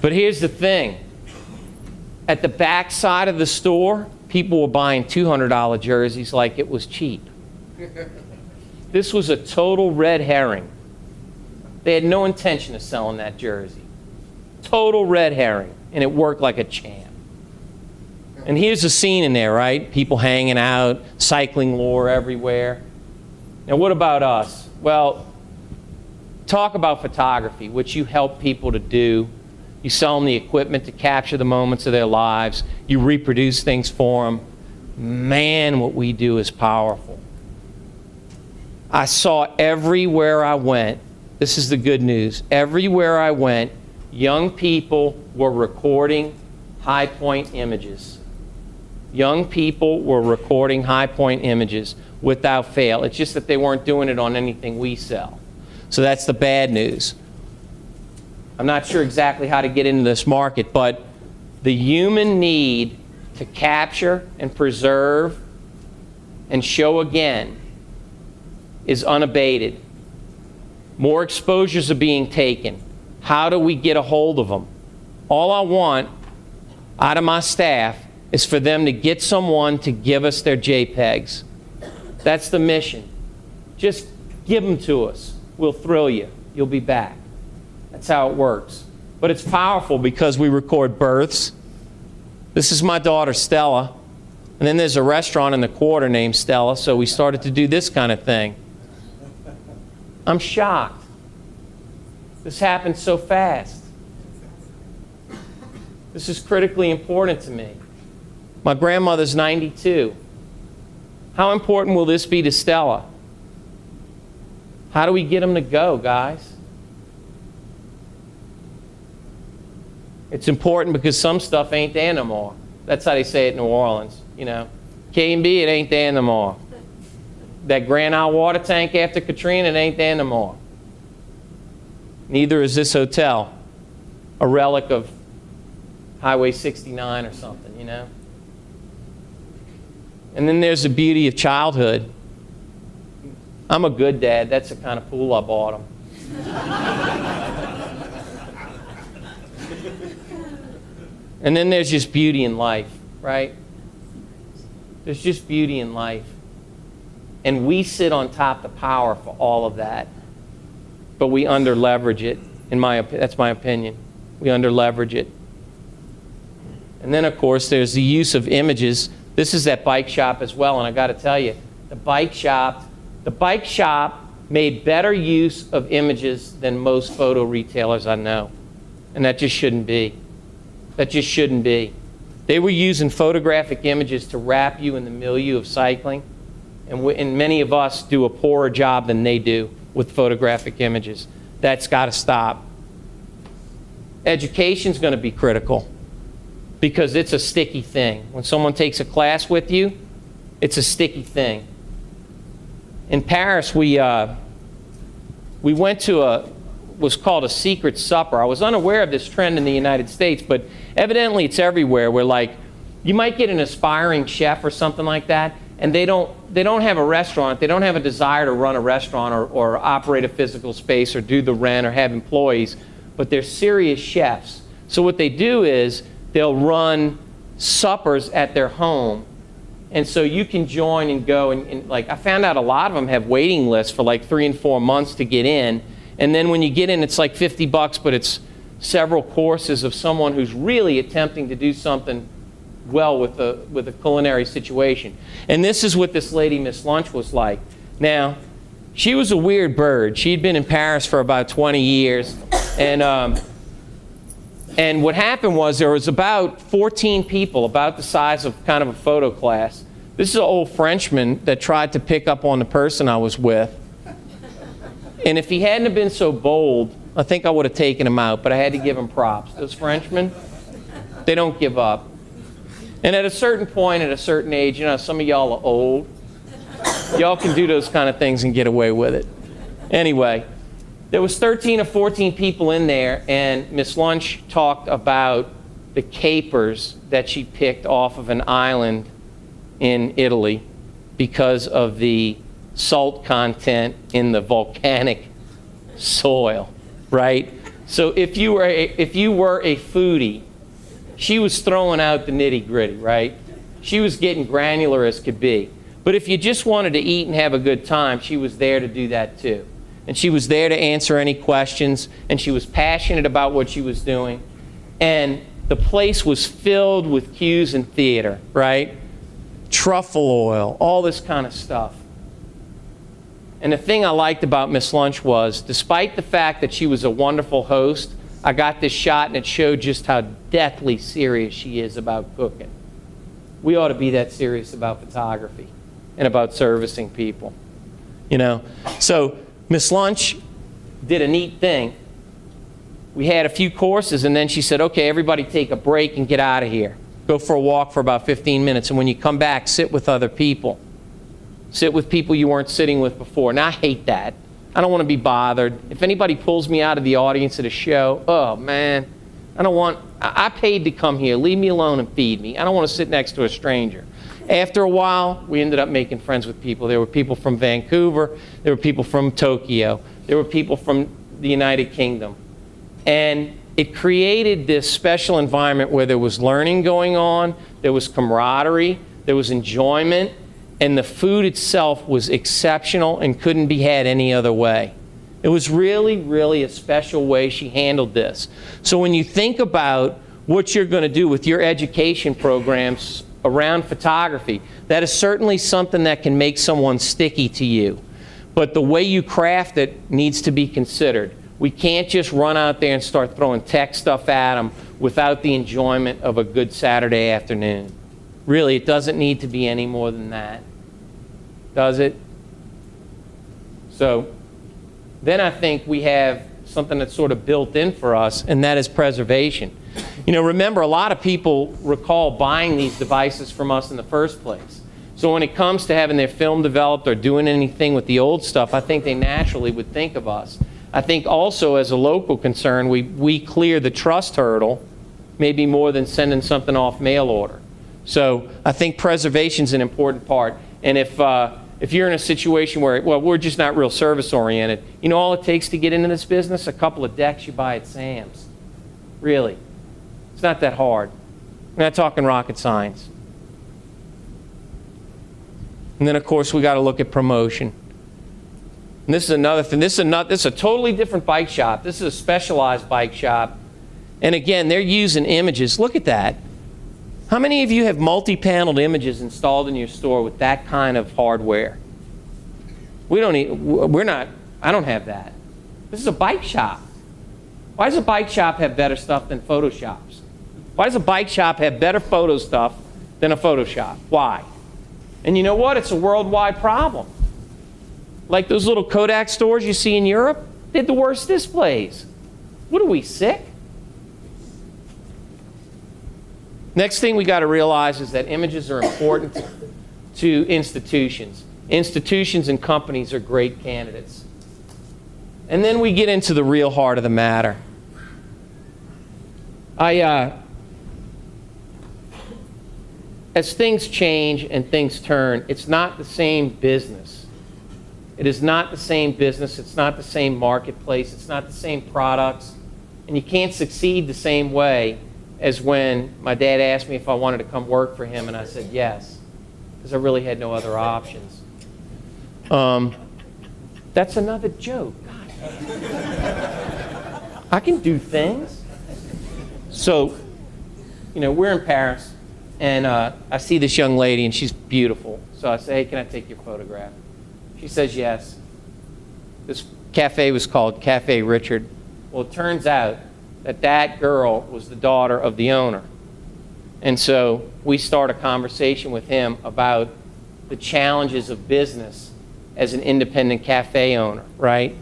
But here's the thing. At the back side of the store, people were buying $200 jerseys like it was cheap. This was a total red herring. They had no intention of selling that jersey. Total red herring. And it worked like a champ. And here's the scene in there, right? People hanging out, cycling lore everywhere. Now what about us? Well, talk about photography, which you help people to do. You sell them the equipment to capture the moments of their lives. You reproduce things for them. Man, what we do is powerful. I saw everywhere I went, this is the good news, everywhere I went, young people were recording high point images. Young people were recording high point images without fail. It's just that they weren't doing it on anything we sell. So that's the bad news. I'm not sure exactly how to get into this market, but the human need to capture and preserve and show again is unabated. More exposures are being taken. How do we get a hold of them? All I want out of my staff is for them to get someone to give us their JPEGs. That's the mission. Just give them to us. We'll thrill you. You'll be back. That's how it works. But it's powerful because we record births. This is my daughter, Stella. And then there's a restaurant in the quarter named Stella, so we started to do this kind of thing. I'm shocked. This happened so fast. This is critically important to me. My grandmother's 92. How important will this be to Stella? How do we get them to go, guys? It's important because some stuff ain't there no more. That's how they say it in New Orleans, you know. K&B, it ain't there no more. That Grand Isle water tank after Katrina, it ain't there no more. Neither is this hotel, a relic of Highway 69 or something, you know. And then there's the beauty of childhood. I'm a good dad. That's the kind of pool I bought him. And then there's just beauty in life, right? There's just beauty in life. And we sit on top of the power for all of that. But we under-leverage it. That's my opinion. We under-leverage it. And then, of course, there's the use of images. This is that bike shop as well, and I got to tell you, the bike shop made better use of images than most photo retailers I know. And that just shouldn't be. That just shouldn't be. They were using photographic images to wrap you in the milieu of cycling, and many of us do a poorer job than they do with photographic images. That's got to stop. Education's going to be critical because it's a sticky thing. When someone takes a class with you, it's a sticky thing. In Paris, we went to was called a secret supper. I was unaware of this trend in the United States, but evidently it's everywhere, where like you might get an aspiring chef or something like that, and they don't have a restaurant. They don't have a desire to run a restaurant or operate a physical space or do the rent or have employees, but they're serious chefs. So what they do is they'll run suppers at their home, and so you can join and go, and like I found out a lot of them have waiting lists for like 3 and 4 months to get in, and then when you get in it's like $50, but it's several courses of someone who's really attempting to do something well with a culinary situation. And this is what this lady, Miss Lunch, was like. Now, she was a weird bird. She'd been in Paris for about 20 years, and what happened was there was about 14 people, about the size of kind of a photo class. This is an old Frenchman that tried to pick up on the person I was with. And if he hadn't have been so bold, I think I would have taken him out, but I had to give him props. Those Frenchmen, they don't give up. And at a certain point, at a certain age, you know, some of y'all are old. Y'all can do those kind of things and get away with it. Anyway, there was 13 or 14 people in there, and Miss Lunch talked about the capers that she picked off of an island in Italy because of the salt content in the volcanic soil, right? So if you were a foodie, she was throwing out the nitty-gritty, right? She was getting granular as could be. But if you just wanted to eat and have a good time, she was there to do that too. And she was there to answer any questions, and she was passionate about what she was doing. And the place was filled with cues and theater, right? Truffle oil, all this kind of stuff. And the thing I liked about Miss Lunch was, despite the fact that she was a wonderful host, I got this shot and it showed just how deathly serious she is about cooking. We ought to be that serious about photography and about servicing people, you know. So Miss Lunch did a neat thing. We had a few courses, and then she said, okay, everybody take a break and get out of here. Go for a walk for about 15 minutes, and when you come back, sit with other people. Sit with people you weren't sitting with before. Now, I hate that. I don't want to be bothered. If anybody pulls me out of the audience at a show, oh man, I paid to come here. Leave me alone and feed me. I don't want to sit next to a stranger. After a while, we ended up making friends with people. There were people from Vancouver. There were people from Tokyo. There were people from the United Kingdom. And it created this special environment where there was learning going on, there was camaraderie, there was enjoyment, and the food itself was exceptional and couldn't be had any other way. It was really, really a special way she handled this. So when you think about what you're going to do with your education programs around photography, that is certainly something that can make someone sticky to you. But the way you craft it needs to be considered. We can't just run out there and start throwing tech stuff at them without the enjoyment of a good Saturday afternoon. Really, it doesn't need to be any more than that. Does it? So then I think we have something that's sort of built in for us, and that is preservation. You know, remember, a lot of people recall buying these devices from us in the first place. So when it comes to having their film developed or doing anything with the old stuff, I think they naturally would think of us. I think also as a local concern, we clear the trust hurdle maybe more than sending something off mail order. So I think preservation is an important part. And if you're in a situation where, well, we're just not real service oriented, you know all it takes to get into this business? A couple of decks you buy at Sam's. Really. It's not that hard. We're not talking rocket science. And then of course we got to look at promotion. And this is another thing. This is a totally different bike shop. This is a specialized bike shop. And again, they're using images. Look at that. How many of you have multi-paneled images installed in your store with that kind of hardware? I don't have that. This is a bike shop. Why does a bike shop have better stuff than Photoshops? Why does a bike shop have better photo stuff than a Photoshop? Why? And you know what? It's a worldwide problem. Like those little Kodak stores you see in Europe, they had the worst displays. What are we, sick? Next thing we got to realize is that images are important to institutions. Institutions and companies are great candidates. And then we get into the real heart of the matter. as things change and things turn, it's not the same business. It is not the same business. It's not the same marketplace. It's not the same products. And you can't succeed the same way as when my dad asked me if I wanted to come work for him, and I said yes, because I really had no other options. That's another joke. God. I can do things. So, we're in Paris, and I see this young lady, and she's beautiful. So I say, hey, can I take your photograph? She says yes. This cafe was called Cafe Richard. Well, it turns out that girl was the daughter of the owner. And so we start a conversation with him about the challenges of business as an independent cafe owner, right?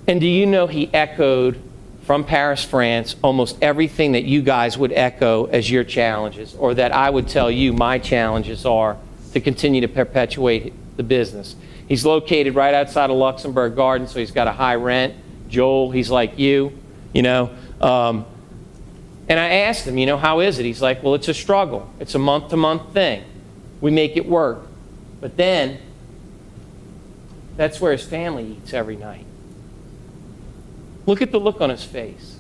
And do you know he echoed from Paris, France, almost everything that you guys would echo as your challenges, or that I would tell you my challenges are to continue to perpetuate the business. He's located right outside of Luxembourg Gardens, so he's got a high rent. Joel, he's like you, And I asked him, how is it? He's like, well, it's a struggle. It's a month-to-month thing. We make it work. But then, that's where his family eats every night. Look at the look on his face.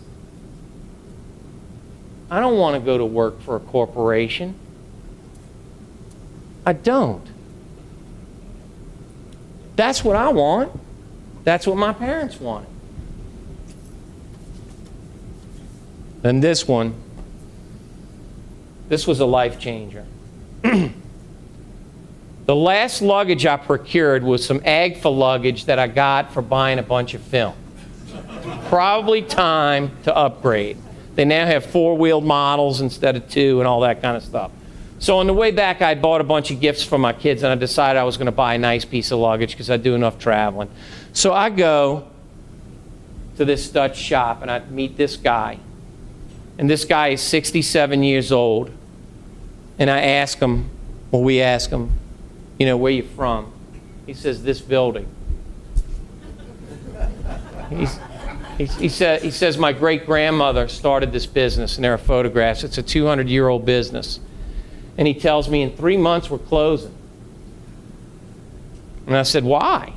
I don't want to go to work for a corporation. I don't. That's what I want. That's what my parents wanted. Then this one, this was a life changer. The last luggage I procured was some AGFA luggage that I got for buying a bunch of film. Probably time to upgrade. They now have 4-wheeled models instead of 2 and all that kind of stuff. So on the way back, I bought a bunch of gifts for my kids, and I decided I was going to buy a nice piece of luggage because I do enough traveling. So I go to this Dutch shop, and I meet this guy. And this guy is 67 years old. And I ask him, we ask him, where you from? He says, this building. He says, my great-grandmother started this business, and there are photographs. It's a 200-year-old business. And he tells me in 3 months we're closing. And I said, why?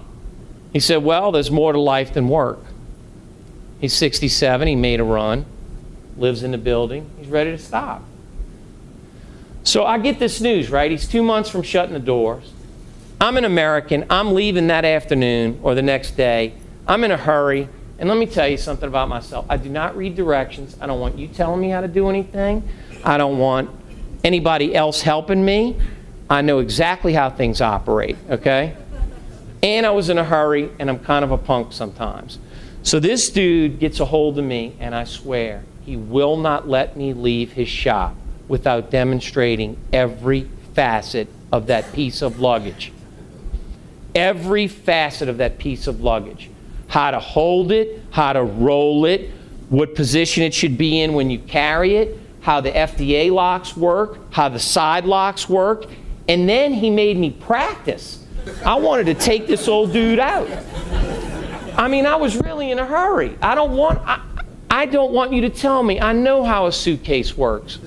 He said, well, there's more to life than work. He's 67, he made a run, lives in the building, he's ready to stop. So I get this news, right? He's 2 months from shutting the doors. I'm an American, I'm leaving that afternoon or the next day. I'm in a hurry, and let me tell you something about myself. I do not read directions. I don't want you telling me how to do anything. I don't want anybody else helping me. I know exactly how things operate, okay? And I was in a hurry, and I'm kind of a punk sometimes. So this dude gets a hold of me, and I swear, he will not let me leave his shop without demonstrating every facet of that piece of luggage. Every facet of that piece of luggage. How to hold it, how to roll it, what position it should be in when you carry it, how the FDA locks work, how the side locks work, and then he made me practice. I wanted to take this old dude out. I mean, I was really in a hurry. I don't want you to tell me. I know how a suitcase works.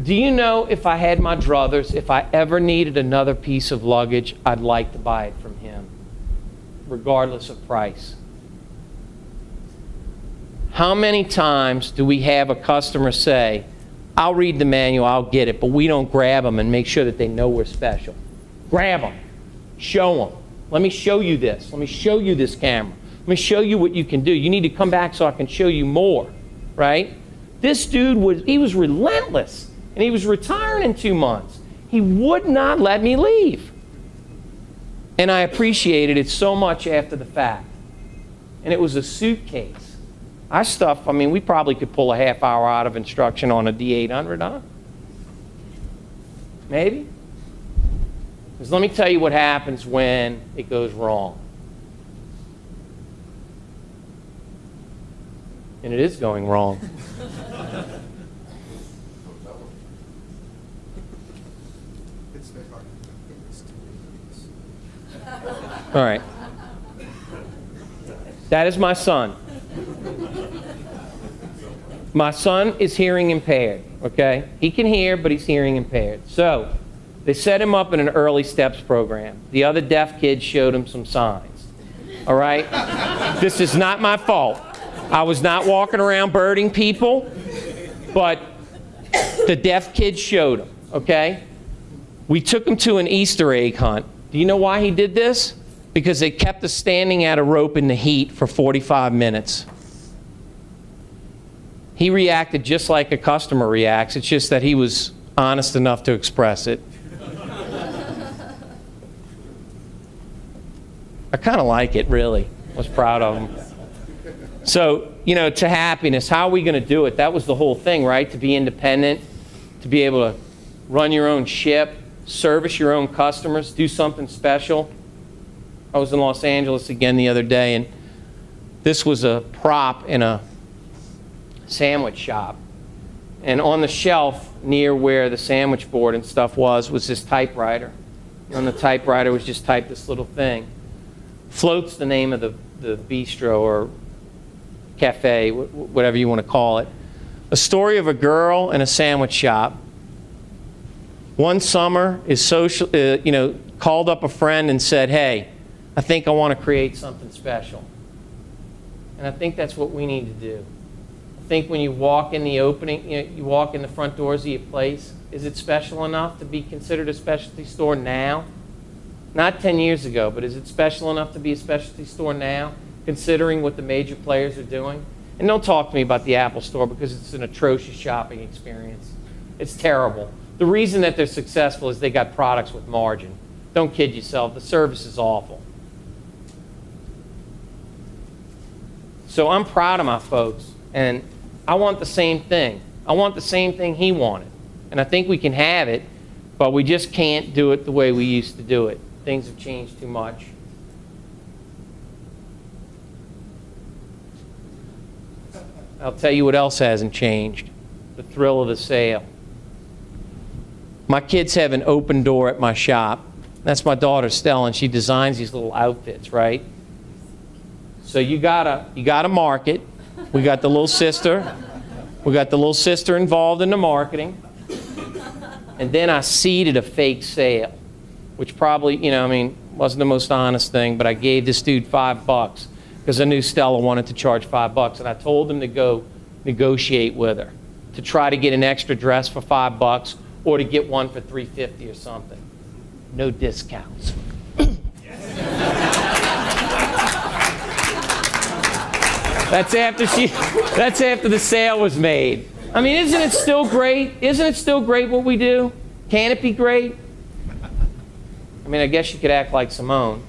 Do you know, if I had my druthers, if I ever needed another piece of luggage, I'd like to buy it from him, regardless of price. How many times do we have a customer say, I'll read the manual, I'll get it, but we don't grab them and make sure that they know we're special? Grab them. Show them. Let me show you this. Let me show you this camera. Let me show you what you can do. You need to come back so I can show you more, right? This dude he was relentless, and he was retiring in 2 months. He would not let me leave. And I appreciated it so much after the fact. And it was a suitcase. We probably could pull a half hour out of instruction on a D800, huh? Maybe? Because let me tell you what happens when it goes wrong. And it is going wrong. All right. That is my son. My son is hearing impaired, okay? He can hear, but he's hearing impaired. So they set him up in an early steps program. The other deaf kids showed him some signs, all right? This is not my fault. I was not walking around birding people, but the deaf kids showed him, okay? We took him to an Easter egg hunt. Do you know why he did this? Because they kept us standing at a rope in the heat for 45 minutes. He reacted just like a customer reacts. It's just that he was honest enough to express it. I kind of like it, really. I was proud of him. So, you know, to happiness, how are we going to do it? That was the whole thing, right? To be independent, to be able to run your own ship, service your own customers, do something special. I was in Los Angeles again the other day, and this was a prop in a sandwich shop. And on the shelf near where the sandwich board and stuff was this typewriter. And on the typewriter was just typed this little thing. Float's the name of the bistro or cafe, whatever you want to call it. A story of a girl in a sandwich shop. One summer is called up a friend and said, "Hey, I think I want to create something special." And I think that's what we need to do. I think when you walk in the opening, you walk in the front doors of your place, is it special enough to be considered a specialty store now? Not 10 years ago, but is it special enough to be a specialty store now, considering what the major players are doing? And don't talk to me about the Apple Store because it's an atrocious shopping experience. It's terrible. The reason that they're successful is they got products with margin. Don't kid yourself. The service is awful. So I'm proud of my folks, and I want the same thing. I want the same thing he wanted. And I think we can have it, but we just can't do it the way we used to do it. Things have changed too much. I'll tell you what else hasn't changed. The thrill of the sale. My kids have an open door at my shop. That's my daughter, Stella, and she designs these little outfits, right? So you gotta market. We got the little sister. We got the little sister involved in the marketing. And then I seeded a fake sale, which probably, wasn't the most honest thing, but I gave this dude $5 because I knew Stella wanted to charge $5, and I told him to go negotiate with her to try to get an extra dress for $5 or to get one for $3.50 or something. No discounts. That's after the sale was made. I mean, isn't it still great? Isn't it still great what we do? Can it be great? I mean, I guess you could act like Simone.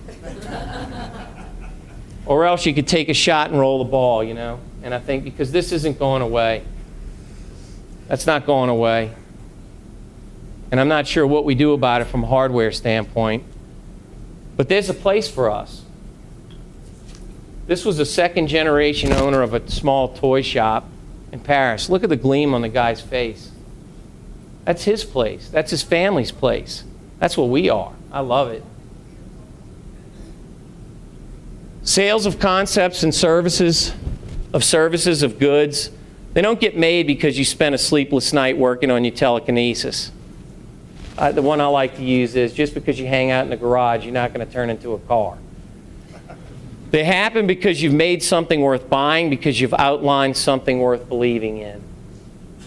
Or else you could take a shot and roll the ball, And I think because this isn't going away. That's not going away. And I'm not sure what we do about it from a hardware standpoint. But there's a place for us. This was a second-generation owner of a small toy shop in Paris. Look at the gleam on the guy's face. That's his place. That's his family's place. That's what we are. I love it. Sales of concepts and services, of goods, they don't get made because you spent a sleepless night working on your telekinesis. The one I like to use is just because you hang out in the garage, you're not going to turn into a car. They happen because you've made something worth buying, because you've outlined something worth believing in.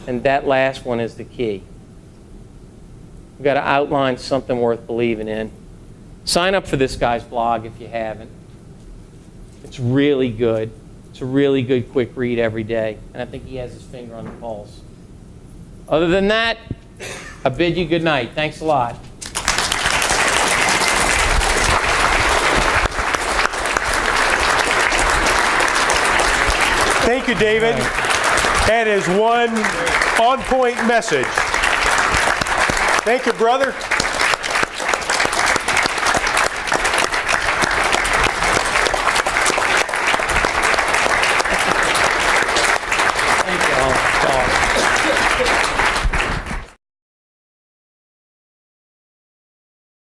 And that last one is the key. You've got to outline something worth believing in. Sign up for this guy's blog if you haven't. It's really good. It's a really good quick read every day. And I think he has his finger on the pulse. Other than that, I bid you good night. Thanks a lot. Thank you, David. That is one on-point message. Thank you, brother.